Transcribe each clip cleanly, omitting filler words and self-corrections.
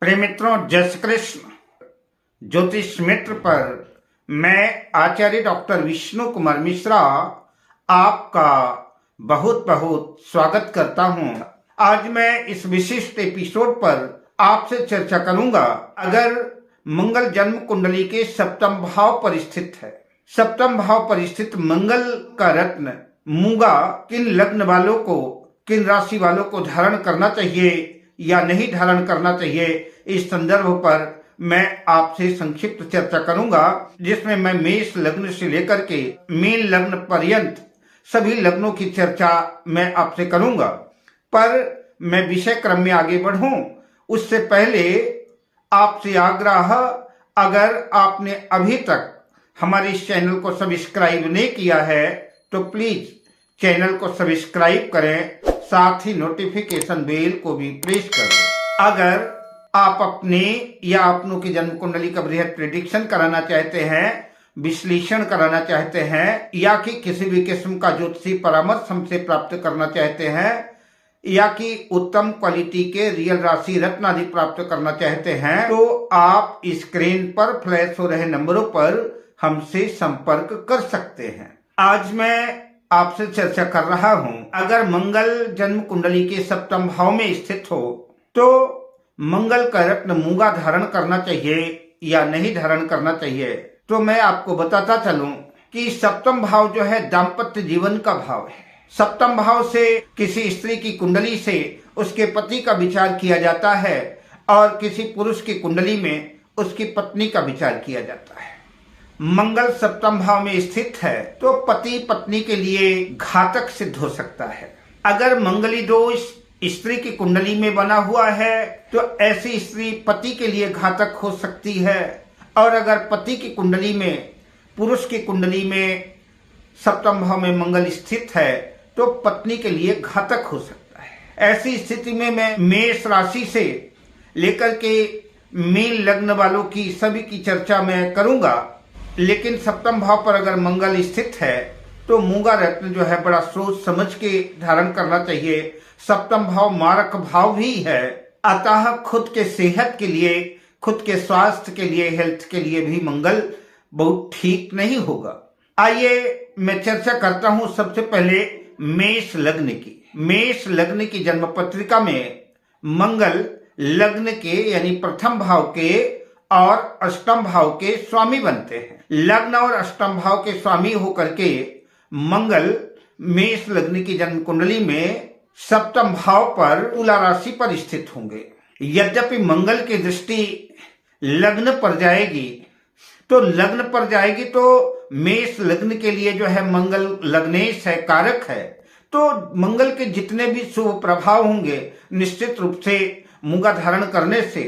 प्रिय मित्रों, जय श्री कृष्ण। ज्योतिष मित्र पर मैं आचार्य डॉक्टर विष्णु कुमार मिश्रा आपका बहुत बहुत स्वागत करता हूं। आज मैं इस विशिष्ट एपिसोड पर आपसे चर्चा करूंगा। अगर मंगल जन्म कुंडली के सप्तम भाव पर स्थित है, सप्तम भाव पर स्थित मंगल का रत्न मूंगा किन लग्न वालों को, किन राशि वालों को धारण करना चाहिए या नहीं धारण करना चाहिए, इस संदर्भ पर मैं आपसे संक्षिप्त चर्चा करूंगा, जिसमें मैं मेष लग्न से लेकर के मीन लग्न पर्यंत सभी लग्नों की चर्चा मैं आपसे करूंगा। पर मैं विषय क्रम में आगे बढ़ूं उससे पहले आपसे आग्रह, अगर आपने अभी तक हमारे इस चैनल को सब्सक्राइब नहीं किया है तो प्लीज चैनल को सब्सक्राइब करें, साथ ही नोटिफिकेशन बेल को भी प्रेस करें। अगर आप अपने या अपनों की जन्म कुंडली का बृहद प्रेडिक्शन कराना चाहते हैं, विश्लेषण कराना चाहते हैं, या कि किसी भी किस्म का ज्योतिषी परामर्श हमसे प्राप्त करना चाहते हैं, या कि उत्तम क्वालिटी के रियल राशि रत्न आदि प्राप्त करना चाहते हैं, तो आप स्क्रीन पर फ्लैश हो रहे नंबरों पर हमसे संपर्क कर सकते हैं। आज मैं आपसे चर्चा कर रहा हूं, अगर मंगल जन्म कुंडली के सप्तम भाव में स्थित हो तो मंगल का रत्न मूंगा धारण करना चाहिए या नहीं धारण करना चाहिए। तो मैं आपको बताता चलूं कि सप्तम भाव जो है दाम्पत्य जीवन का भाव है। सप्तम भाव से किसी स्त्री की कुंडली से उसके पति का विचार किया जाता है और किसी पुरुष की कुंडली में उसकी पत्नी का विचार किया जाता है। मंगल सप्तम भाव में स्थित है तो पति पत्नी के लिए घातक सिद्ध हो सकता है। अगर मंगली दोष स्त्री की कुंडली में बना हुआ है तो ऐसी स्त्री पति के लिए घातक हो सकती है, और अगर पति की कुंडली में, पुरुष की कुंडली में सप्तम भाव में मंगल स्थित है तो पत्नी के लिए घातक हो सकता है। ऐसी स्थिति में मैं मेष राशि से लेकर के मीन लग्न वालों की सभी की चर्चा मैं करूंगा, लेकिन सप्तम भाव पर अगर मंगल स्थित है तो मूंगा रत्न जो है बड़ा सोच समझ के धारण करना चाहिए। सप्तम भाव मारक भाव भी है, अतः खुद के सेहत के लिए, खुद के स्वास्थ्य के लिए, हेल्थ के लिए भी मंगल बहुत ठीक नहीं होगा। आइए मैं चर्चा करता हूं सबसे पहले मेष लग्न की। मेष लग्न की जन्म पत्रिका में मंगल लग्न के यानी प्रथम भाव के और अष्टम भाव के स्वामी बनते हैं। लग्न और अष्टम भाव के स्वामी होकर के मंगल मेष लग्न की जन्म कुंडली में सप्तम भाव पर तुला राशि पर स्थित होंगे। यद्यपि मंगल की दृष्टि लग्न पर जाएगी तो मेष लग्न के लिए जो है मंगल लग्नेश है, कारक है, तो मंगल के जितने भी शुभ प्रभाव होंगे निश्चित रूप से मूंगा धारण करने से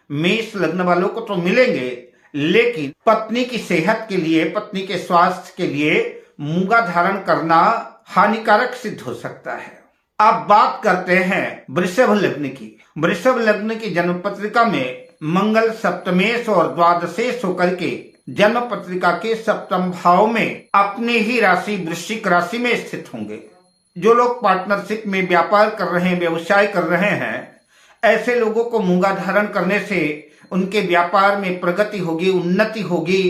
मेष लग्न वालों को तो मिलेंगे, लेकिन पत्नी की सेहत के लिए, पत्नी के स्वास्थ्य के लिए मूंगा धारण करना हानिकारक सिद्ध हो सकता है। अब बात करते हैं वृषभ लग्न की। वृषभ लग्न की जन्म पत्रिका में मंगल सप्तमेश और द्वादशेश होकर के जन्म पत्रिका के सप्तम भाव में अपनी ही राशि वृश्चिक राशि में स्थित होंगे। जो लोग पार्टनरशिप में व्यापार कर रहे हैं, व्यवसाय कर रहे हैं, ऐसे लोगों को मूंगा धारण करने से उनके व्यापार में प्रगति होगी, उन्नति होगी,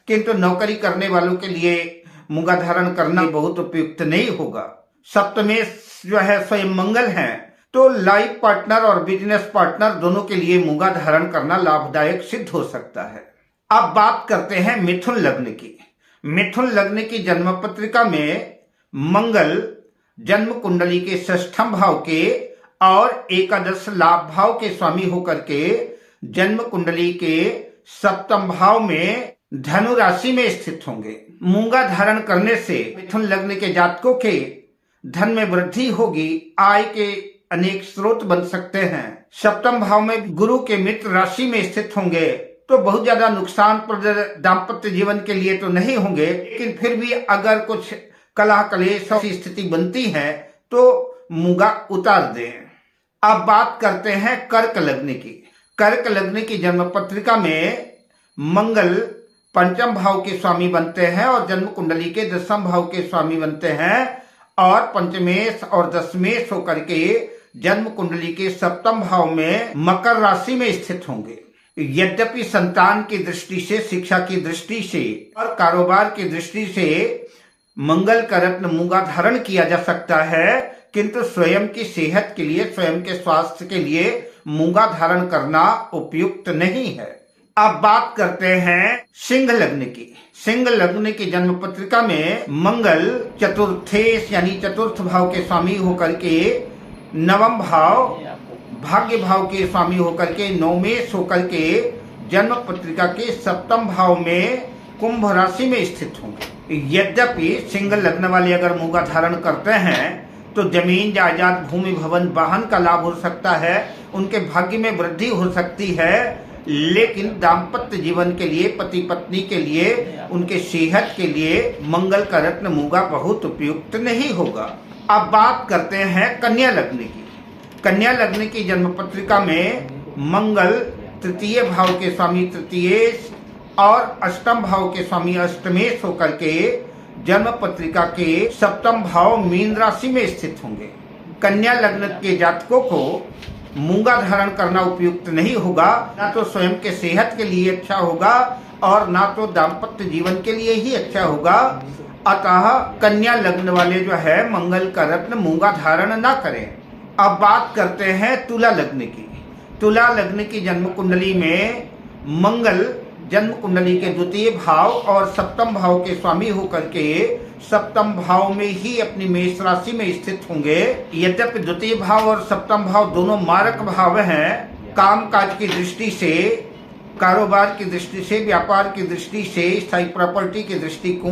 किंतु नौकरी करने वालों के लिए मूंगा धारण करना बहुत उपयुक्त नहीं होगा। सप्तमेश जो है स्वयं मंगल है, तो लाइफ पार्टनर और बिजनेस पार्टनर दोनों के लिए मूंगा धारण करना लाभदायक सिद्ध हो सकता है। अब बात करते हैं मिथुन लग्न की। मिथुन लग्न की जन्म पत्रिका में मंगल जन्म कुंडली के षष्ठम भाव के और एकादश लाभ भाव के स्वामी होकर के जन्म कुंडली के सप्तम भाव में धनु राशि में स्थित होंगे। मूंगा धारण करने से मिथुन लग्न के जातकों के धन में वृद्धि होगी, आय के अनेक स्रोत बन सकते हैं। सप्तम भाव में गुरु के मित्र राशि में स्थित होंगे तो बहुत ज्यादा नुकसानप्रद दाम्पत्य जीवन के लिए तो नहीं होंगे, लेकिन फिर भी अगर कुछ कलह कलेश की स्थिति बनती है तो मूंगा उतार दें। अब बात करते हैं कर्क लग्न की। कर्क लग्न की जन्म पत्रिका में मंगल पंचम भाव के स्वामी बनते हैं और जन्म कुंडली के दसम भाव के स्वामी बनते हैं, और पंचमेश और दशमेश होकर के जन्म कुंडली के सप्तम भाव में मकर राशि में स्थित होंगे। यद्यपि संतान की दृष्टि से, शिक्षा की दृष्टि से और कारोबार की दृष्टि से मंगल का रत्न मूंगा धारण किया जा सकता है, किंतु स्वयं की सेहत के लिए, स्वयं के स्वास्थ्य के लिए मूंगा धारण करना उपयुक्त नहीं है। अब बात करते हैं सिंह लग्न की। सिंह लग्न की जन्म पत्रिका में मंगल चतुर्थेश यानी चतुर्थ भाव के स्वामी होकर के नवम भाव, भाग्य भाव के स्वामी होकर के नवमेश होकर के जन्म पत्रिका के सप्तम भाव में कुंभ राशि में स्थित होंगे। यद्यपि सिंह लग्न वाले अगर मूंगा धारण करते हैं तो जमीन, जायदाद, भूमि, भवन, वाहन का लाभ हो सकता है, उनके भाग्य में वृद्धि हो सकती है, लेकिन दाम्पत्य जीवन के लिए, पति पत्नी के लिए, उनके सेहत के लिए मंगल का रत्न मूंगा बहुत उपयुक्त नहीं होगा। अब बात करते हैं कन्या लग्न की। कन्या लग्न की जन्म पत्रिका में मंगल तृतीय भाव के स्वामी तृतीयेश और अष्टम भाव के स्वामी अष्टमेश होकर के जन्म पत्रिका के सप्तम भाव मीन राशि में स्थित होंगे। कन्या लग्न के जातकों को मूंगा धारण करना उपयुक्त नहीं होगा, ना तो स्वयं के सेहत के लिए अच्छा होगा और ना तो दाम्पत्य जीवन के लिए ही अच्छा होगा। अतः कन्या लग्न वाले जो है मंगल का रत्न मूंगा धारण ना करें। अब बात करते हैं तुला लग्न की। तुला लग्न की जन्म कुंडली में मंगल जन्म कुंडली के द्वितीय भाव और सप्तम भाव के स्वामी होकर के सप्तम भाव में ही अपनी मेष राशि में स्थित होंगे। यद्यपि द्वितीय भाव और सप्तम भाव दोनों मारक भाव हैं, काम काज की दृष्टि से, कारोबार की दृष्टि से, व्यापार की दृष्टि से, स्थायी प्रॉपर्टी की दृष्टिकोण